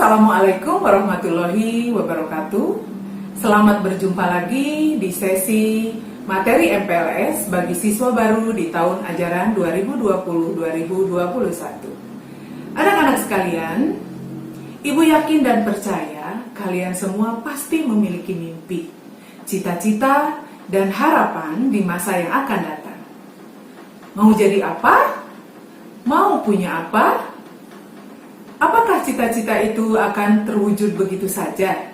Assalamualaikum warahmatullahi wabarakatuh. Selamat berjumpa lagi di sesi materi MPLS bagi siswa baru di tahun ajaran 2020-2021. Anak-anak sekalian, Ibu yakin dan percaya kalian semua pasti memiliki mimpi, cita-cita, dan harapan di masa yang akan datang. Mau jadi apa? Mau punya apa? Apakah cita-cita itu akan terwujud begitu saja?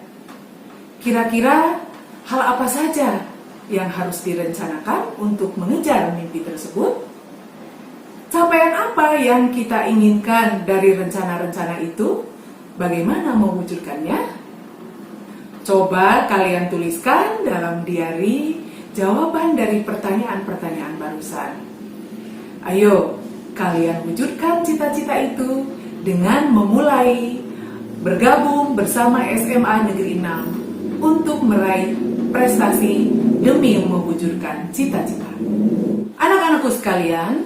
Kira-kira hal apa saja yang harus direncanakan untuk mengejar mimpi tersebut? Capaian apa yang kita inginkan dari rencana-rencana itu? Bagaimana mewujudkannya? Coba kalian tuliskan dalam diari jawaban dari pertanyaan-pertanyaan barusan. Ayo, kalian wujudkan cita-cita itu dengan memulai bergabung bersama SMA Negeri 6 untuk meraih prestasi demi mewujudkan cita-cita. Anak-anakku sekalian,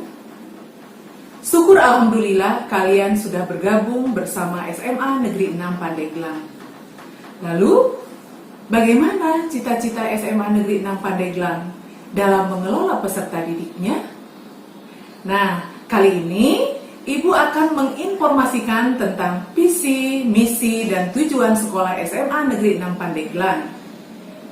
syukur alhamdulillah kalian sudah bergabung bersama SMA Negeri 6 Pandeglang. Lalu, bagaimana cita-cita SMA Negeri 6 Pandeglang dalam mengelola peserta didiknya? Nah, kali ini Ibu akan menginformasikan tentang visi, misi, dan tujuan sekolah SMA Negeri 6 Pandeglang.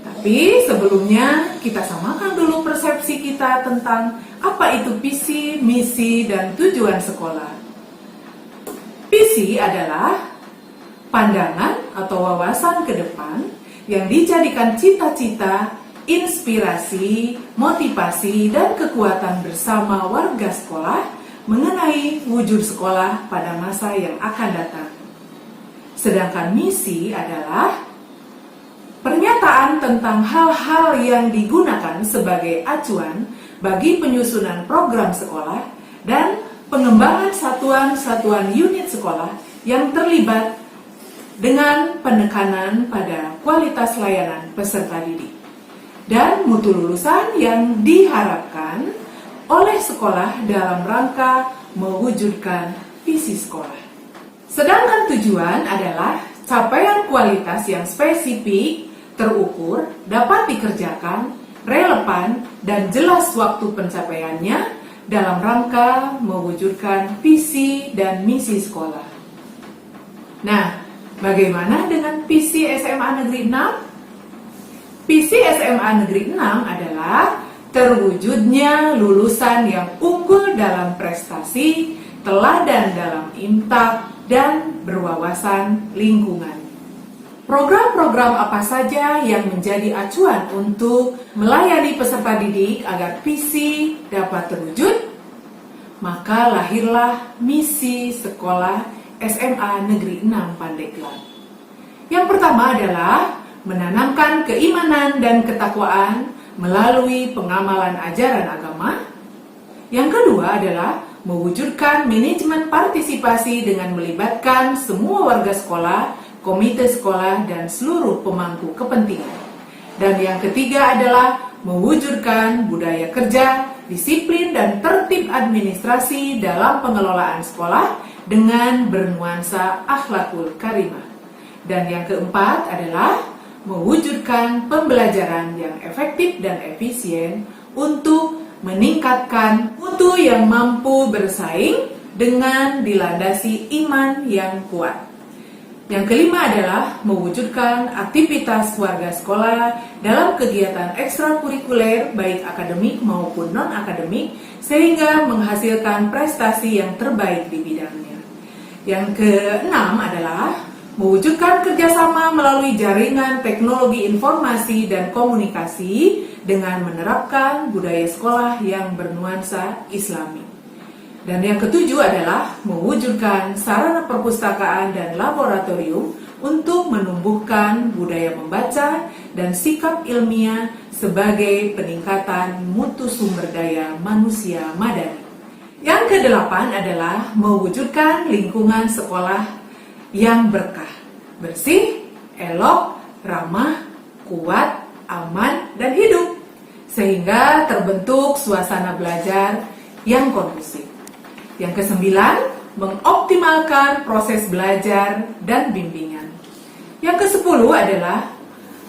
Tapi sebelumnya kita samakan dulu persepsi kita tentang apa itu visi, misi, dan tujuan sekolah. Visi adalah pandangan atau wawasan ke depan yang dijadikan cita-cita, inspirasi, motivasi, dan kekuatan bersama warga sekolah mengenai wujud sekolah pada masa yang akan datang. Sedangkan misi adalah pernyataan tentang hal-hal yang digunakan sebagai acuan bagi penyusunan program sekolah dan pengembangan satuan-satuan unit sekolah yang terlibat dengan penekanan pada kualitas layanan peserta didik dan mutu lulusan yang diharapkan oleh sekolah dalam rangka mewujudkan visi sekolah. Sedangkan tujuan adalah capaian kualitas yang spesifik, terukur, dapat dikerjakan, relevan, dan jelas waktu pencapaiannya dalam rangka mewujudkan visi dan misi sekolah. Nah, bagaimana dengan visi SMA Negeri 6? Visi SMA Negeri 6 adalah terwujudnya lulusan yang unggul dalam prestasi, teladan dalam imtak, dan berwawasan lingkungan. Program-program apa saja yang menjadi acuan untuk melayani peserta didik agar visi dapat terwujud? Maka lahirlah misi sekolah SMA Negeri 6 Pandeglang. Yang pertama adalah menanamkan keimanan dan ketakwaan melalui pengamalan ajaran agama. Yang kedua adalah mewujudkan manajemen partisipasi dengan melibatkan semua warga sekolah, komite sekolah, dan seluruh pemangku kepentingan. Dan yang ketiga adalah mewujudkan budaya kerja, disiplin, dan tertib administrasi dalam pengelolaan sekolah dengan bernuansa akhlakul karimah. Dan yang keempat adalah mewujudkan pembelajaran yang efektif dan efisien untuk meningkatkan mutu yang mampu bersaing dengan dilandasi iman yang kuat. Yang kelima adalah mewujudkan aktivitas warga sekolah dalam kegiatan ekstrakurikuler baik akademik maupun non-akademik sehingga menghasilkan prestasi yang terbaik di bidangnya. Yang keenam adalah mewujudkan kerjasama melalui jaringan teknologi informasi dan komunikasi dengan menerapkan budaya sekolah yang bernuansa Islami. Dan yang ketujuh adalah mewujudkan sarana perpustakaan dan laboratorium untuk menumbuhkan budaya membaca dan sikap ilmiah sebagai peningkatan mutu sumber daya manusia madani. Yang kedelapan adalah mewujudkan lingkungan sekolah yang berkah, bersih, elok, ramah, kuat, aman, dan hidup, sehingga terbentuk suasana belajar yang kondusif. Yang kesembilan, mengoptimalkan proses belajar dan bimbingan. Yang ke-10 adalah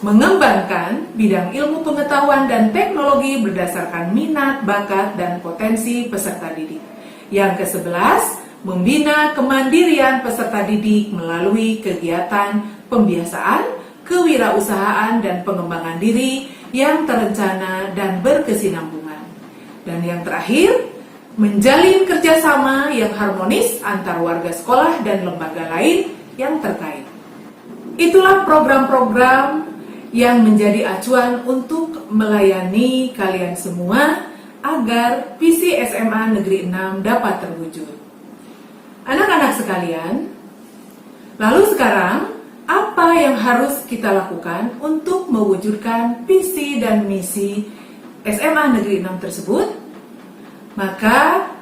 mengembangkan bidang ilmu pengetahuan dan teknologi berdasarkan minat, bakat, dan potensi peserta didik. Yang ke-11, membina kemandirian peserta didik melalui kegiatan pembiasaan, kewirausahaan, dan pengembangan diri yang terencana dan berkesinambungan. Dan yang terakhir, menjalin kerjasama yang harmonis antar warga sekolah dan lembaga lain yang terkait. Itulah program-program yang menjadi acuan untuk melayani kalian semua agar visi SMA Negeri 6 dapat terwujud. Anak-anak sekalian, lalu sekarang apa yang harus kita lakukan untuk mewujudkan visi dan misi SMA Negeri 6 tersebut? Maka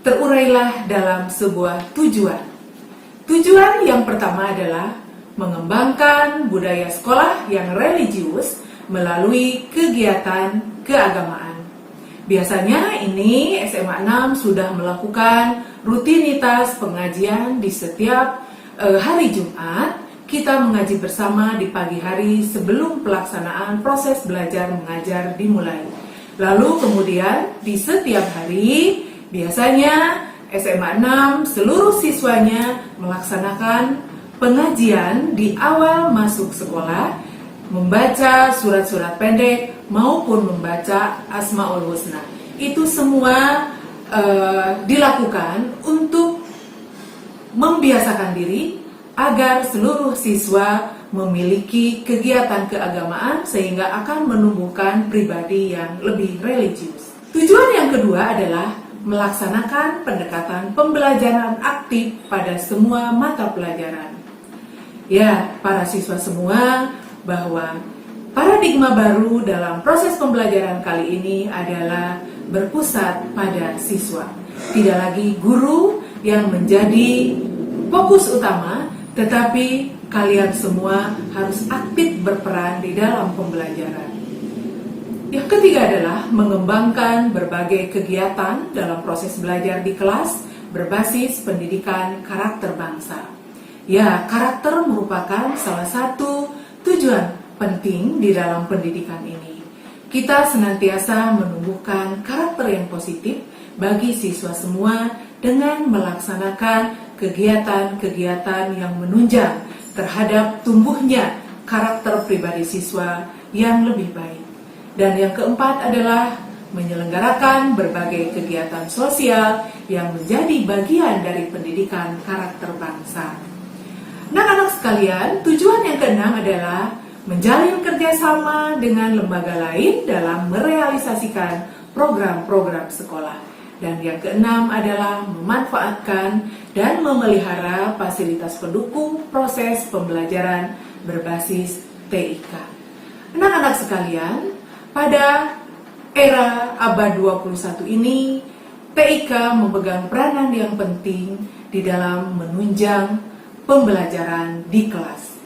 terurailah dalam sebuah tujuan. Tujuan yang pertama adalah mengembangkan budaya sekolah yang religius melalui kegiatan keagamaan. Biasanya ini SMA 6 sudah melakukan rutinitas pengajian di setiap hari Jumat. Kita mengaji bersama di pagi hari sebelum pelaksanaan proses belajar mengajar dimulai. Lalu kemudian di setiap hari biasanya SMA 6 seluruh siswanya melaksanakan pengajian di awal masuk sekolah, membaca surat-surat pendek maupun membaca Asmaul Husna. Itu semua dilakukan untuk membiasakan diri agar seluruh siswa memiliki kegiatan keagamaan sehingga akan menumbuhkan pribadi yang lebih religius. Tujuan yang kedua adalah melaksanakan pendekatan pembelajaran aktif pada semua mata pelajaran. Ya, para siswa semua, bahwa paradigma baru dalam proses pembelajaran kali ini adalah berpusat pada siswa. Tidak lagi guru yang menjadi fokus utama, tetapi kalian semua harus aktif berperan di dalam pembelajaran. Yang ketiga adalah mengembangkan berbagai kegiatan dalam proses belajar di kelas berbasis pendidikan karakter bangsa. Ya, karakter merupakan salah satu tujuan penting di dalam pendidikan ini. Kita senantiasa menumbuhkan karakter yang positif bagi siswa semua dengan melaksanakan kegiatan-kegiatan yang menunjang terhadap tumbuhnya karakter pribadi siswa yang lebih baik. Dan yang keempat adalah menyelenggarakan berbagai kegiatan sosial yang menjadi bagian dari pendidikan karakter bangsa. Anak-anak sekalian, tujuan yang keenam adalah menjalin kerjasama dengan lembaga lain dalam merealisasikan program-program sekolah. Dan yang keenam adalah memanfaatkan dan memelihara fasilitas pendukung proses pembelajaran berbasis TIK. Anak-anak sekalian, pada era abad 21 ini, TIK memegang peranan yang penting di dalam menunjang pembelajaran di kelas.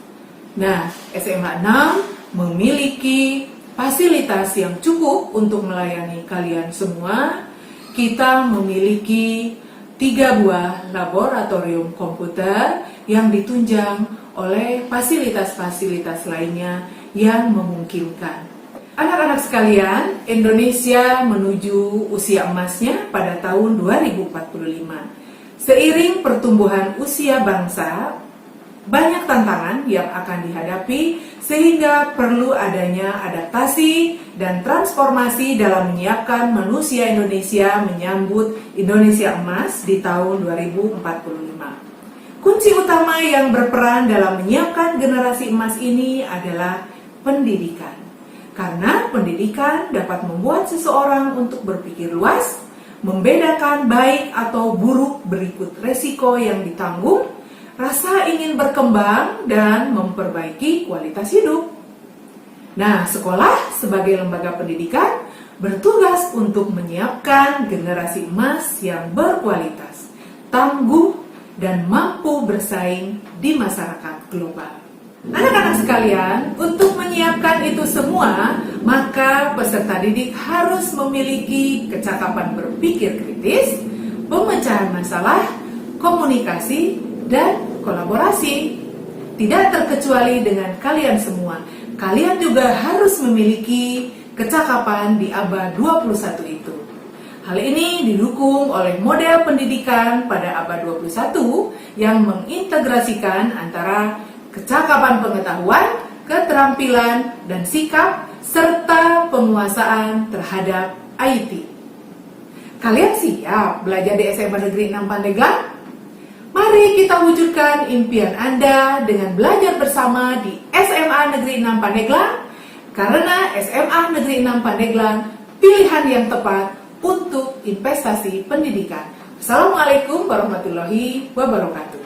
Nah, SMA 6 memiliki fasilitas yang cukup untuk melayani kalian semua. Kita memiliki 3 buah laboratorium komputer yang ditunjang oleh fasilitas-fasilitas lainnya yang memungkinkan. Anak-anak sekalian, Indonesia menuju usia emasnya pada tahun 2045. Seiring pertumbuhan usia bangsa, banyak tantangan yang akan dihadapi sehingga perlu adanya adaptasi dan transformasi dalam menyiapkan manusia Indonesia menyambut Indonesia Emas di tahun 2045. Kunci utama yang berperan dalam menyiapkan generasi emas ini adalah pendidikan. Karena pendidikan dapat membuat seseorang untuk berpikir luas, membedakan baik atau buruk berikut resiko yang ditanggung, rasa ingin berkembang, dan memperbaiki kualitas hidup. Nah, sekolah sebagai lembaga pendidikan bertugas untuk menyiapkan generasi emas yang berkualitas, tangguh, dan mampu bersaing di masyarakat global. Anak-anak sekalian, untuk menyiapkan itu semua, maka peserta didik harus memiliki kecakapan berpikir kritis, pemecahan masalah, komunikasi, dan kolaborasi. Tidak terkecuali dengan kalian semua, kalian juga harus memiliki kecakapan di abad 21 itu. Hal ini didukung oleh model pendidikan pada abad 21 yang mengintegrasikan antara kecakapan pengetahuan, keterampilan, dan sikap, serta penguasaan terhadap IT. Kalian siap belajar di SMA Negeri 6 Pandeglang? Mari kita wujudkan impian Anda dengan belajar bersama di SMA Negeri 6 Pandeglang, karena SMA Negeri 6 Pandeglang pilihan yang tepat untuk investasi pendidikan. Assalamualaikum warahmatullahi wabarakatuh.